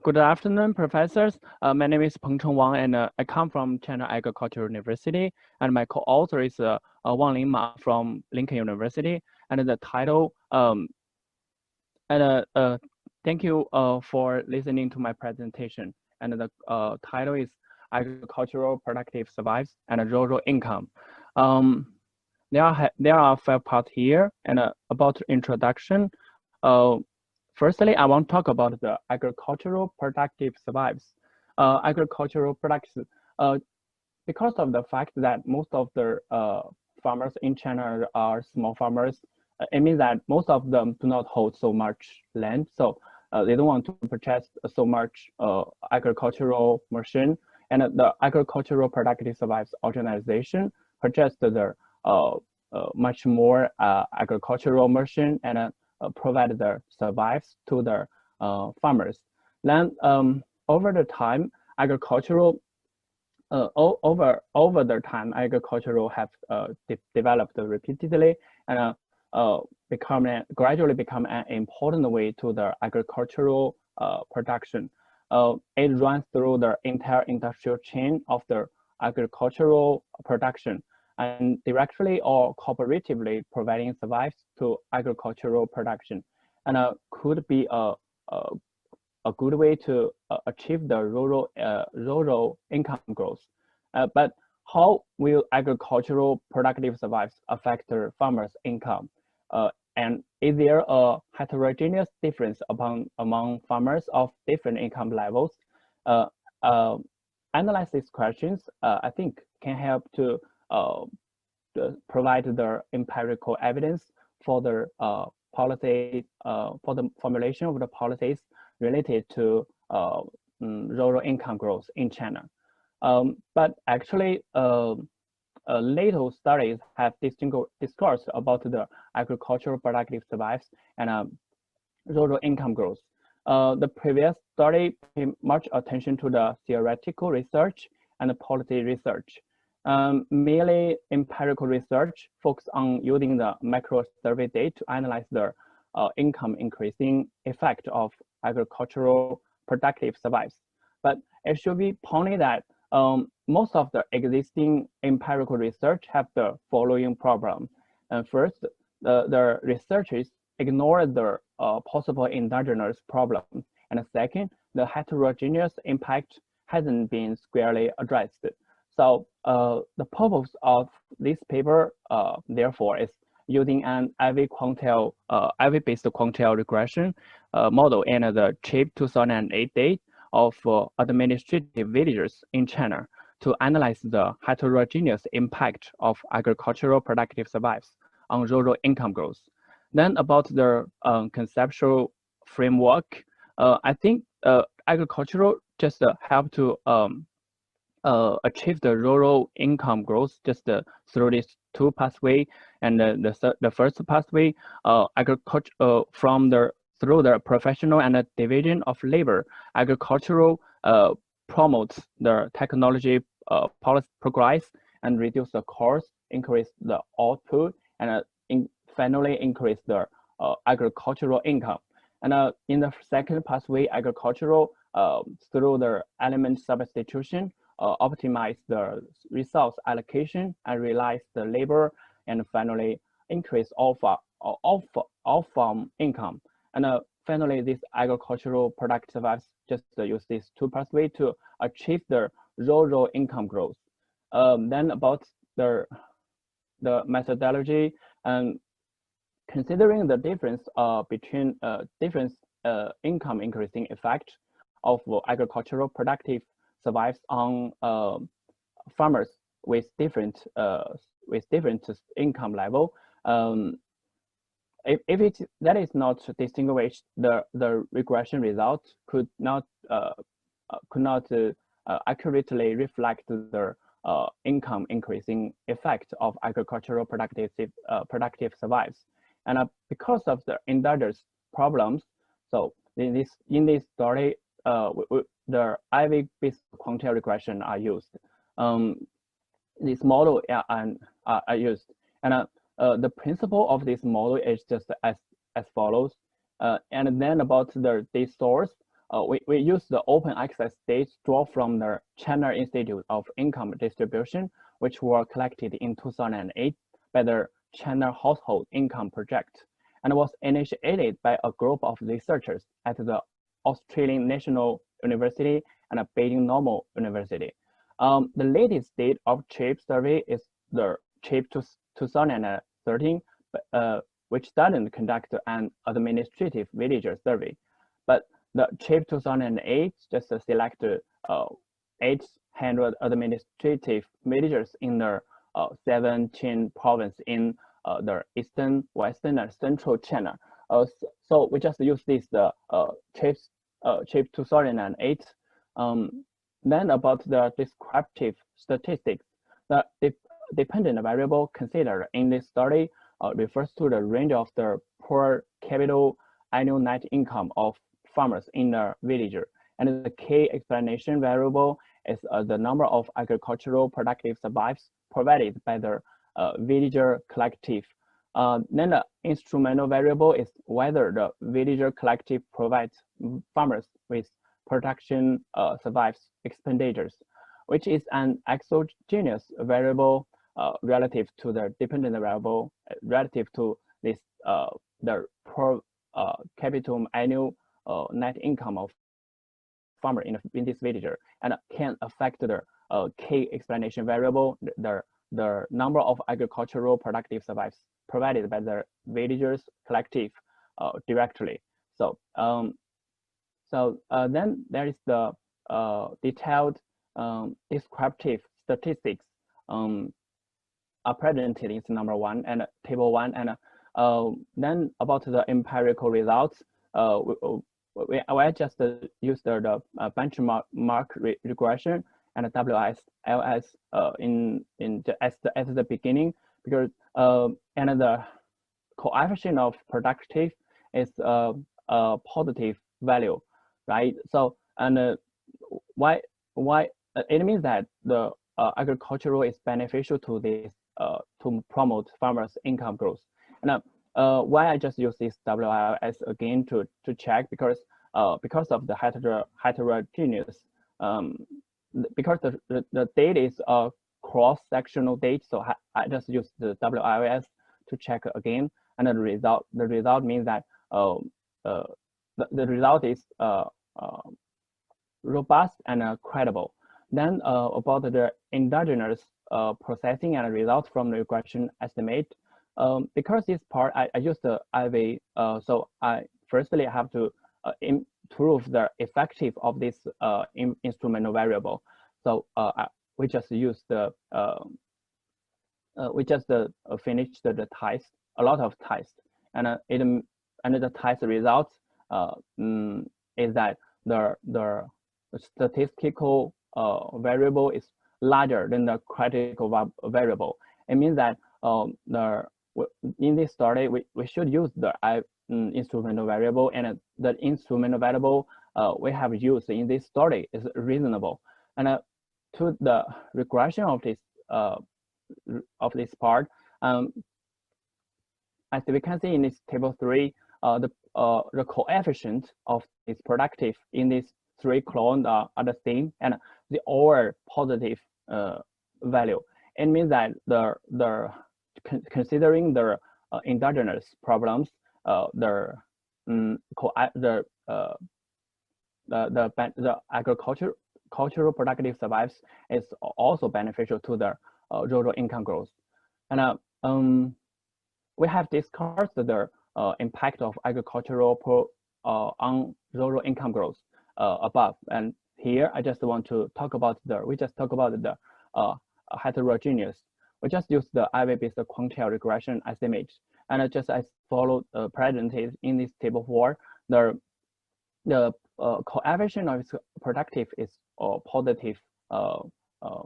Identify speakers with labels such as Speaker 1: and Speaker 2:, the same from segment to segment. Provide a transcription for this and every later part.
Speaker 1: Good afternoon, professors. My name is Pengcheng Wang, and I come from China Agricultural University. And my co-author is Wang Lingma from Lincoln University. And the title, and thank you for listening to my presentation. And the title is Agricultural Productive Survives and Rural Income. There are 5 parts here, and about introduction. Firstly, I want to talk about the agricultural productive survives. Agricultural products, because of the fact that most of the farmers in China are small farmers, it means that most of them do not hold so much land, so they don't want to purchase so much agricultural machine. And the Agricultural Productive Survives organization purchased the much more agricultural machine and provide the survives to the farmers. Then over the time, agricultural over the time, agricultural have developed repeatedly and gradually become an important way to the agricultural production. It runs through the entire industrial chain of the agricultural production and directly or cooperatively providing survives to agricultural production, and could be a good way to achieve the rural income growth. But how will agricultural productive survives affect the farmers' income? And is there a heterogeneous difference among farmers of different income levels? Analyze these questions, I think, can help to provide the empirical evidence for the policy, for the formulation of the policies related to rural income growth in China. But actually, little studies have discussed about the agricultural productive survives and rural income growth. The previous study paid much attention to the theoretical research and the policy research. Merely empirical research focus on using the macro survey data to analyze the income increasing effect of agricultural productive survives. But it should be pointed that most of the existing empirical research have the following problem. First, the researchers ignore the possible endogenous problem. And second, the heterogeneous impact hasn't been squarely addressed. So the purpose of this paper, therefore, is using an IV-based quantile regression model and the cheap 2008 data of administrative villages in China to analyze the heterogeneous impact of agricultural productive survives on rural income growth. Then about the conceptual framework, I think agricultural just help to achieve the rural income growth just through these 2 pathways. And the first pathway, agriculture through the professional and the division of labor, agricultural promotes the technology policy progress and reduce the cost, increase the output, and finally increase the agricultural income. And in the second pathway, agricultural through the element substitution, optimize the resource allocation and realize the labor, and finally increase off-farm income. And finally, this agricultural product survives just use these 2 pathways to achieve the rural income growth. Then about the methodology, and considering the difference between different income increasing effect of agricultural productive survives on farmers with different income level. If that is not distinguished, the regression result could not accurately reflect the income increasing effect of agricultural productive survives. And because of the endogenous problems, so in this story, the IV-based quantile regression are used. This model are used, and the principle of this model is just as follows. And then about the source, we use the open access data drawn from the China Institute of Income Distribution, which were collected in 2008 by the China Household Income Project, and was initiated by a group of researchers at the Australian National University and Beijing Normal University. The latest state of CHIP survey is the CHIP 2013, which doesn't conduct an administrative villager survey, but the CHIP 2008 just select 800 administrative villagers in the 17 provinces in the eastern, western, and central China. So we just use this CHIP 2008. Then about the descriptive statistics, the dependent variable considered in this study refers to the range of the per capita annual net income of farmers in the village. And the key explanation variable is the number of agricultural productive survives provided by the villager collective. Then the instrumental variable is whether the villager collective provides farmers with production survives expenditures, which is an exogenous variable relative to the dependent variable relative to this the per capita annual net income of farmer in this villager, and can affect the key explanation variable, the number of agricultural productive survives provided by the villagers collective directly. So then there is the detailed descriptive statistics are presented in number 1 and table 1, and then about the empirical results, I just use the benchmark regression and WS LS as the beginning, because and the coefficient of productive is a positive value, right? So and why it means that the agricultural is beneficial to this to promote farmers' income growth. And why I just use this WIS again to check, because of the heterogeneous because the data is a cross-sectional data, so I just use the WIS to check again, and the result means that the result is robust and credible. Then about the endogenous processing and results from the regression estimate, because this part I use the IV, so I firstly have to improve the effective of this instrumental variable. So we just use the finished the test, a lot of tests, and the test results is that the statistical variable is larger than the critical variable. It means that in this study we should use the instrumental variable, and the instrumental variable we have used in this study is reasonable. And to the regression of this part, as we can see in this table 3, the coefficient of this productive in these 3 clones are the same, and the all positive value. It means that considering the endogenous problems, the agricultural productive survives is also beneficial to the rural income growth. And we have discussed the impact of agricultural on rural income growth above, and here I just want to talk about the heterogeneous. We just use the IV-based quantile regression estimate, and just as followed presented in this table 4, the coefficient of productive is positive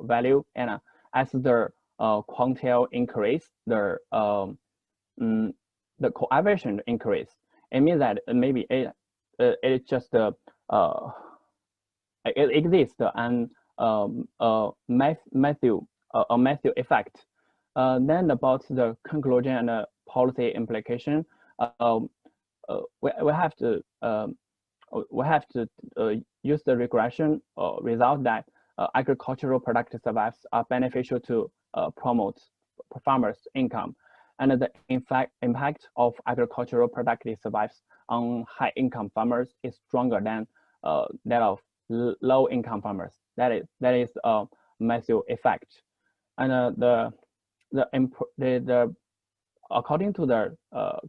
Speaker 1: value, and as the quantile increase, the coefficient increase. It means that maybe it just it exists and Matthew effect. Then about the conclusion and policy implication, we have to we have to use the regression result that agricultural product survives are beneficial to promote farmers' income, and the impact of agricultural product survives on high-income farmers is stronger than that of low-income farmers. That is a massive effect, and according to the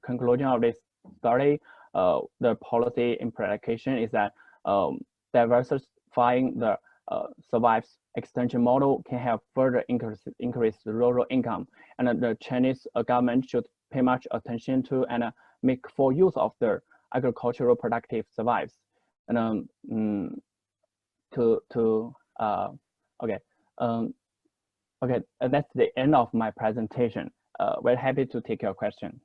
Speaker 1: conclusion of this study, the policy implication is that diversifying the survives extension model can help further increase rural income, and the Chinese government should pay much attention to and make full use of the agricultural productive survives. And okay, that's the end of my presentation. We're happy to take your question.